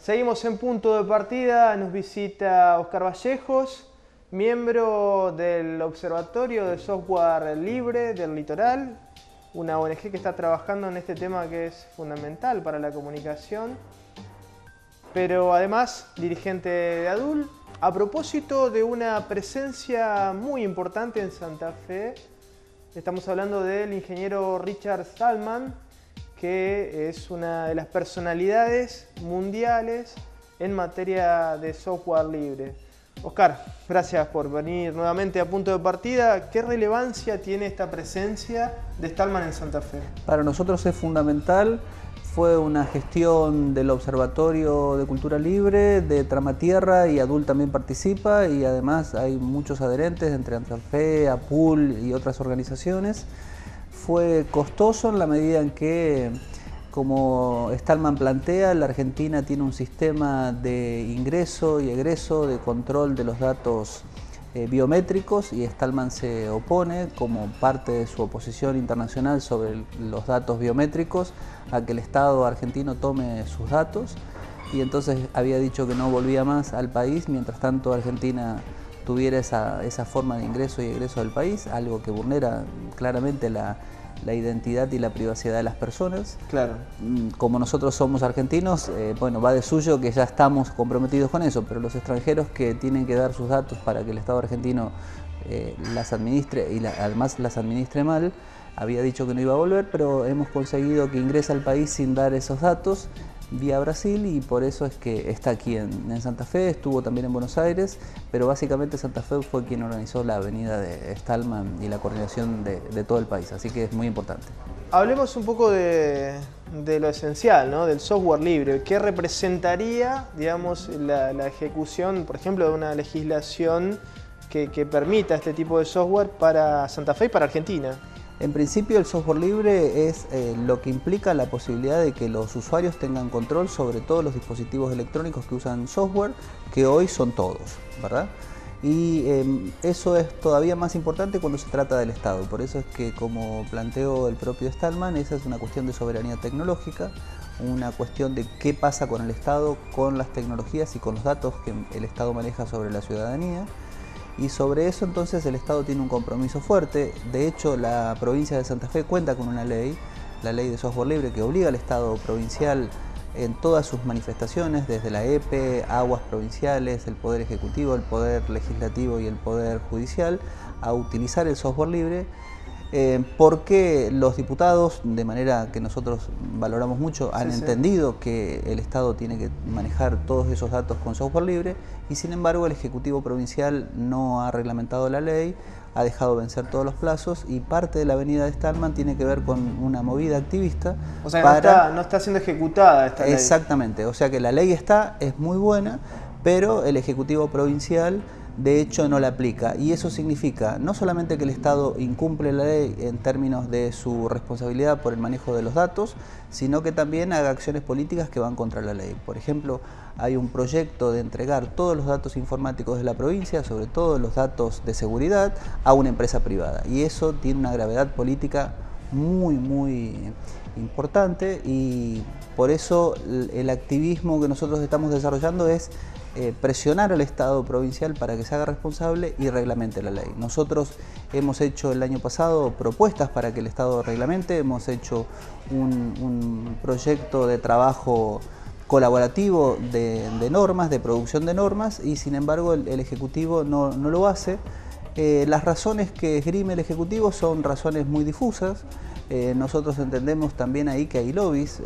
Seguimos en Punto de Partida, nos visita Oscar Vallejos, miembro del Observatorio de Software Libre del Litoral, una ONG que está trabajando en este tema que es fundamental para la comunicación, pero además dirigente de ADUL. A propósito de una presencia muy importante en Santa Fe, estamos hablando del ingeniero Richard Stallman, que es una de las personalidades mundiales en materia de software libre. Oscar, gracias por venir nuevamente a Punto de Partida. ¿Qué relevancia tiene esta presencia de Stallman en Santa Fe? Para nosotros es fundamental. Fue una gestión del Observatorio de Cultura Libre, de Tramatierra, y ADUL también participa, y además hay muchos adherentes entre Santa Fe, APUL y otras organizaciones. Fue costoso en la medida en que, como Stallman plantea, la Argentina tiene un sistema de ingreso y egreso de control de los datos biométricos, y Stallman se opone, como parte de su oposición internacional sobre los datos biométricos, a que el Estado argentino tome sus datos, y entonces había dicho que no volvía más al país mientras tanto Argentina tuviera esa forma de ingreso y egreso del país, algo que vulnera claramente la identidad y la privacidad de las personas. Claro. Como nosotros somos argentinos, bueno, va de suyo que ya estamos comprometidos con eso, pero los extranjeros que tienen que dar sus datos para que el Estado argentino las administre y además las administre mal, había dicho que no iba a volver, pero hemos conseguido que ingrese al país sin dar esos datos vía Brasil, y por eso es que está aquí en Santa Fe. Estuvo también en Buenos Aires, pero básicamente Santa Fe fue quien organizó la venida de Stallman y la coordinación de todo el país, así que es muy importante. Hablemos un poco de lo esencial, ¿no? Del software libre. ¿Qué representaría, digamos, la ejecución, por ejemplo, de una legislación que permita este tipo de software para Santa Fe y para Argentina? En principio, el software libre es lo que implica la posibilidad de que los usuarios tengan control sobre todos los dispositivos electrónicos que usan software, que hoy son todos, ¿verdad? Y eso es todavía más importante cuando se trata del Estado. Por eso es que, como planteó el propio Stallman, esa es una cuestión de soberanía tecnológica, una cuestión de qué pasa con el Estado, con las tecnologías y con los datos que el Estado maneja sobre la ciudadanía. Y sobre eso entonces el Estado tiene un compromiso fuerte. De hecho, la provincia de Santa Fe cuenta con una ley, la ley de software libre, que obliga al Estado provincial en todas sus manifestaciones, desde la EPE, aguas provinciales, el Poder Ejecutivo, el Poder Legislativo y el Poder Judicial, a utilizar el software libre, porque los diputados, de manera que nosotros valoramos mucho, han entendido que el Estado tiene que manejar todos esos datos con software libre, y sin embargo el Ejecutivo Provincial no ha reglamentado la ley, ha dejado vencer todos los plazos, y parte de la venida de Stallman tiene que ver con una movida activista. O sea, no está siendo ejecutada esta ley. Exactamente, o sea que la ley es muy buena, pero el Ejecutivo Provincial de hecho no la aplica, y eso significa no solamente que el Estado incumple la ley en términos de su responsabilidad por el manejo de los datos, sino que también haga acciones políticas que van contra la ley. Por ejemplo, hay un proyecto de entregar todos los datos informáticos de la provincia, sobre todo los datos de seguridad, a una empresa privada, y eso tiene una gravedad política muy importante, y por eso el activismo que nosotros estamos desarrollando es presionar al Estado provincial para que se haga responsable y reglamente la ley. Nosotros hemos hecho el año pasado propuestas para que el Estado reglamente, hemos hecho un proyecto de trabajo colaborativo de normas, de producción de normas, y sin embargo el Ejecutivo no lo hace. Las razones que esgrime el Ejecutivo son razones muy difusas. Nosotros entendemos también ahí que hay lobbies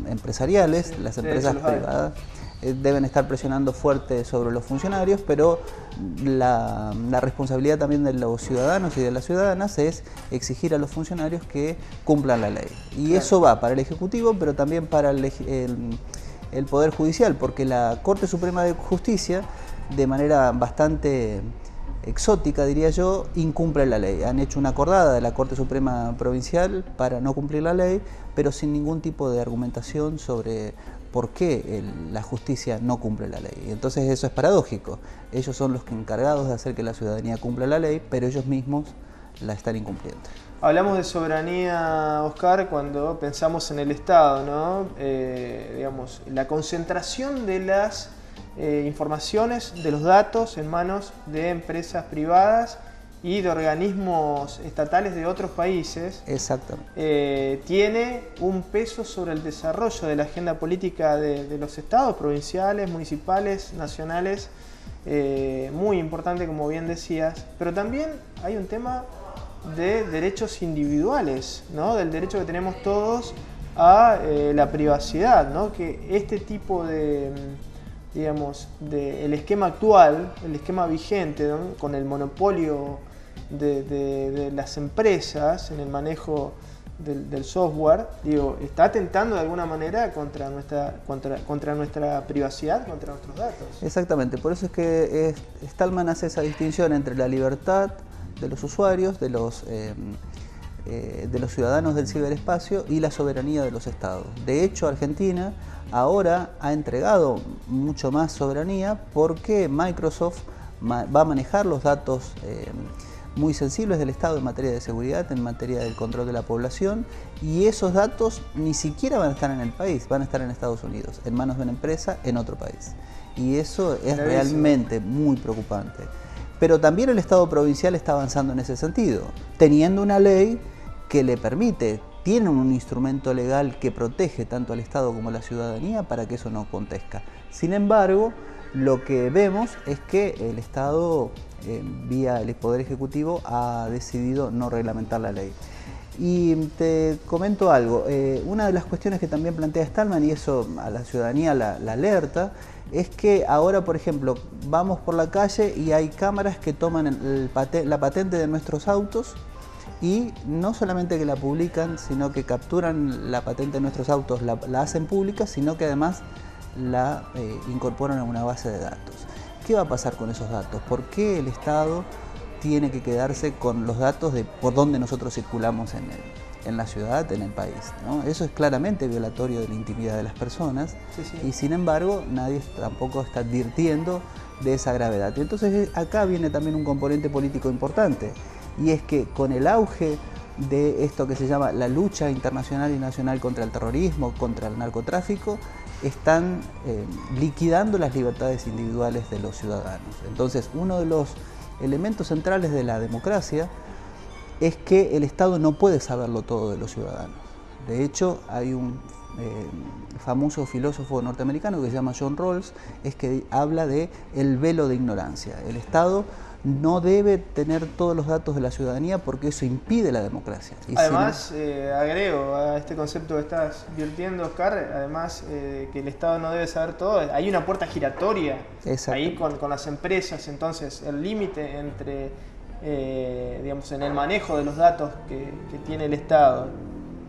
empresariales, las empresas privadas deben estar presionando fuerte sobre los funcionarios, pero la responsabilidad también de los ciudadanos y de las ciudadanas es exigir a los funcionarios que cumplan la ley. Y eso va para el Ejecutivo, pero también para el Poder Judicial, porque la Corte Suprema de Justicia, de manera bastante exótica, diría yo, incumple la ley. Han hecho una acordada de la Corte Suprema Provincial para no cumplir la ley, pero sin ningún tipo de argumentación sobre por qué la justicia no cumple la ley. Entonces eso es paradójico. Ellos son los encargados de hacer que la ciudadanía cumpla la ley, pero ellos mismos la están incumpliendo. Hablamos de soberanía, Oscar, cuando pensamos en el Estado, ¿no? Digamos, la concentración de las informaciones, de los datos en manos de empresas privadas y de organismos estatales de otros países. Exactamente. Tiene un peso sobre el desarrollo de la agenda política de los estados, provinciales, municipales, nacionales, muy importante, como bien decías, pero también hay un tema de derechos individuales, ¿no? Del derecho que tenemos todos a la privacidad, ¿no? Que este tipo de, digamos, el esquema actual, el esquema vigente, ¿no? Con el monopolio de las empresas en el manejo del software, digo, está atentando de alguna manera contra nuestra privacidad, contra nuestros datos. Exactamente, por eso es que Stallman hace esa distinción entre la libertad de los usuarios, de los ciudadanos del ciberespacio y la soberanía de los estados. De hecho, Argentina ahora ha entregado mucho más soberanía porque Microsoft va a manejar los datos muy sensibles del Estado en materia de seguridad, en materia del control de la población, y esos datos ni siquiera van a estar en el país, van a estar en Estados Unidos, en manos de una empresa en otro país. Y eso es realmente muy preocupante. Pero también el Estado provincial está avanzando en ese sentido, teniendo una ley que le permite, tiene un instrumento legal que protege tanto al Estado como a la ciudadanía para que eso no acontezca. Sin embargo, lo que vemos es que el Estado, vía el Poder Ejecutivo, ha decidido no reglamentar la ley. Y te comento algo, una de las cuestiones que también plantea Stallman, y eso a la ciudadanía la alerta, es que ahora, por ejemplo, vamos por la calle y hay cámaras que toman la patente de nuestros autos y no solamente que la publican, sino que capturan la patente de nuestros autos, la hacen pública, sino que además la incorporan a una base de datos. ¿Qué va a pasar con esos datos? ¿Por qué el Estado tiene que quedarse con los datos de por dónde nosotros circulamos en la ciudad, en el país, ¿no? Eso es claramente violatorio de la intimidad de las personas. Y sin embargo nadie tampoco está advirtiendo de esa gravedad. Y entonces acá viene también un componente político importante, y es que con el auge de esto que se llama la lucha internacional y nacional contra el terrorismo, contra el narcotráfico, están liquidando las libertades individuales de los ciudadanos. Entonces, uno de los elementos centrales de la democracia es que el Estado no puede saberlo todo de los ciudadanos. De hecho, hay un famoso filósofo norteamericano que se llama John Rawls, que habla de el velo de ignorancia. El Estado no debe tener todos los datos de la ciudadanía porque eso impide la democracia. Y además, agrego a este concepto que estás virtiendo, Oscar, además que el Estado no debe saber todo, hay una puerta giratoria ahí con las empresas. Entonces el límite entre, digamos, en el manejo de los datos que tiene el Estado,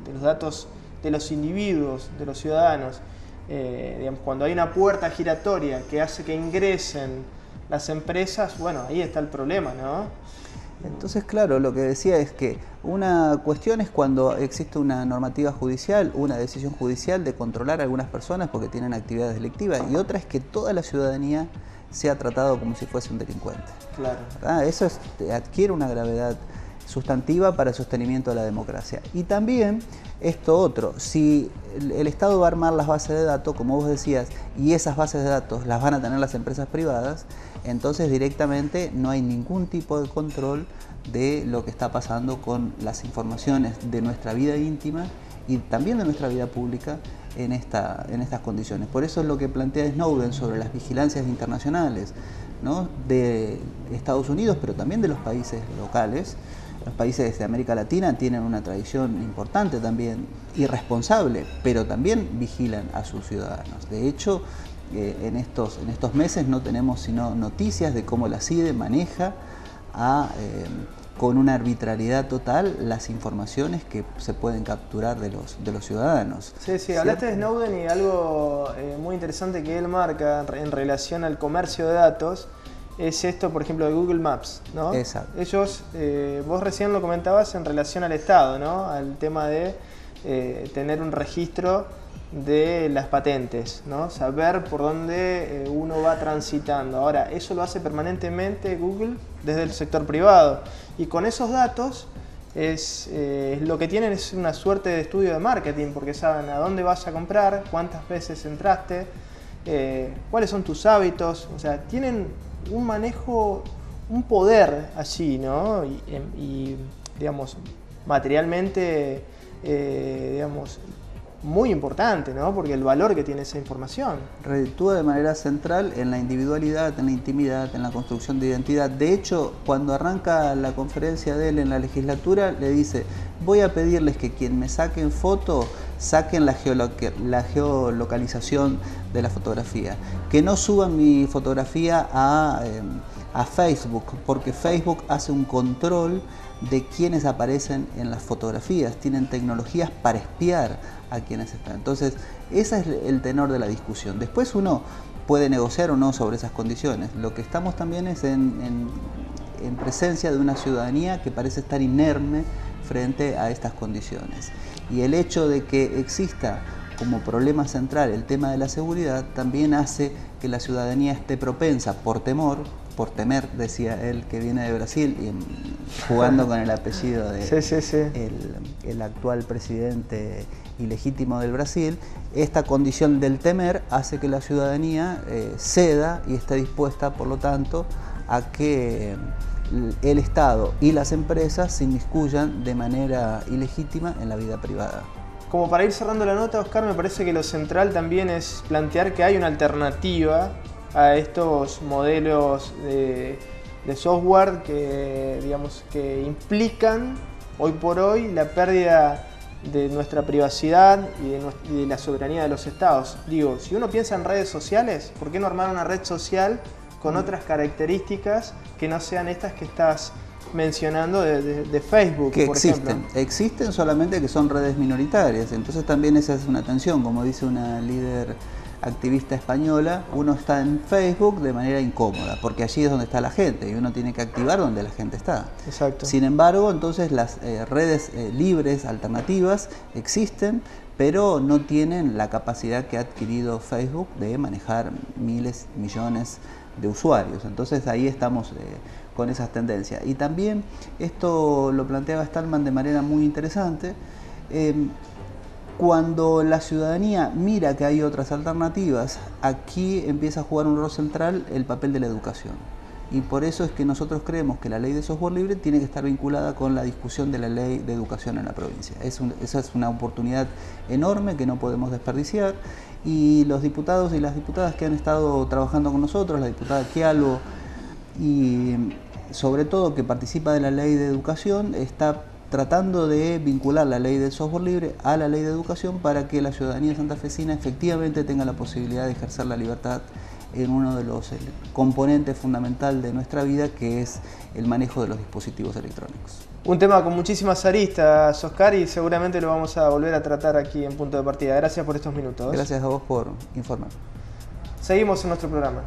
de los datos de los individuos, de los ciudadanos, digamos, cuando hay una puerta giratoria que hace que ingresen las empresas, bueno, ahí está el problema, ¿no? Entonces, claro, lo que decía es que una cuestión es cuando existe una normativa judicial, una decisión judicial de controlar a algunas personas porque tienen actividades delictivas, y otra es que toda la ciudadanía sea tratado como si fuese un delincuente. Claro. ¿Verdad? Eso adquiere una gravedad sustantiva para el sostenimiento de la democracia. Y también esto otro, si el Estado va a armar las bases de datos, como vos decías, y esas bases de datos las van a tener las empresas privadas, entonces directamente no hay ningún tipo de control de lo que está pasando con las informaciones de nuestra vida íntima y también de nuestra vida pública en estas condiciones. Por eso es lo que plantea Snowden sobre las vigilancias internacionales, ¿no? De Estados Unidos, pero también de los países locales. Los países de América Latina tienen una tradición importante también, irresponsable, pero también vigilan a sus ciudadanos. De hecho, en estos meses no tenemos sino noticias de cómo la CIDE maneja con una arbitrariedad total las informaciones que se pueden capturar de los ciudadanos. Sí, ¿cierto? Hablaste de Snowden y algo muy interesante que él marca en relación al comercio de datos es esto, por ejemplo, de Google Maps, ¿no? Exacto. Ellos, vos recién lo comentabas en relación al Estado, ¿no? Al tema de tener un registro de las patentes, ¿no? Saber por dónde uno va transitando. Ahora, eso lo hace permanentemente Google desde el sector privado. Y con esos datos es lo que tienen es una suerte de estudio de marketing, porque saben a dónde vas a comprar, cuántas veces entraste, cuáles son tus hábitos, o sea, tienen un manejo, un poder allí, ¿no? Y digamos, materialmente, digamos, muy importante, ¿no? Porque el valor que tiene esa información. Reditúa de manera central en la individualidad, en la intimidad, en la construcción de identidad. De hecho, cuando arranca la conferencia de él en la legislatura, le dice: voy a pedirles que quien me saquen foto, saquen la geolocalización de la fotografía. Que no suban mi fotografía a Facebook, porque Facebook hace un control de quienes aparecen en las fotografías, tienen tecnologías para espiar a quienes están. Entonces, ese es el tenor de la discusión. Después uno puede negociar o no sobre esas condiciones. Lo que estamos también es en presencia de una ciudadanía que parece estar inerme frente a estas condiciones. Y el hecho de que exista como problema central el tema de la seguridad también hace que la ciudadanía esté propensa por temer, decía él, que viene de Brasil, y jugando con el apellido de el actual presidente ilegítimo del Brasil, esta condición del temer hace que la ciudadanía ceda y esté dispuesta, por lo tanto, a que el Estado y las empresas se inmiscuyan de manera ilegítima en la vida privada. Como para ir cerrando la nota, Oscar, me parece que lo central también es plantear que hay una alternativa a estos modelos de software que, digamos, que implican hoy por hoy la pérdida de nuestra privacidad y de la soberanía de los estados. Digo, si uno piensa en redes sociales, ¿por qué no armar una red social con otras características que no sean estas que estás mencionando de Facebook, que por existen, ejemplo? existen, solamente que son redes minoritarias. Entonces también esa es una tensión, como dice una líder activista española, uno está en Facebook de manera incómoda, porque allí es donde está la gente y uno tiene que activar donde la gente está. Exacto. Sin embargo, entonces las redes libres, alternativas, existen, pero no tienen la capacidad que ha adquirido Facebook de manejar miles, millones de usuarios. Entonces ahí estamos con esas tendencias. Y también esto lo planteaba Stallman de manera muy interesante. Cuando la ciudadanía mira que hay otras alternativas, aquí empieza a jugar un rol central el papel de la educación. Y por eso es que nosotros creemos que la ley de software libre tiene que estar vinculada con la discusión de la ley de educación en la provincia. Esa es una oportunidad enorme que no podemos desperdiciar, y los diputados y las diputadas que han estado trabajando con nosotros, la diputada Quialvo, y sobre todo que participa de la ley de educación, está tratando de vincular la ley del software libre a la ley de educación para que la ciudadanía santafesina efectivamente tenga la posibilidad de ejercer la libertad en uno de los componentes fundamentales de nuestra vida, que es el manejo de los dispositivos electrónicos. Un tema con muchísimas aristas, Oscar, y seguramente lo vamos a volver a tratar aquí en Punto de Partida. Gracias por estos minutos. Gracias a vos por informar. Seguimos en nuestro programa.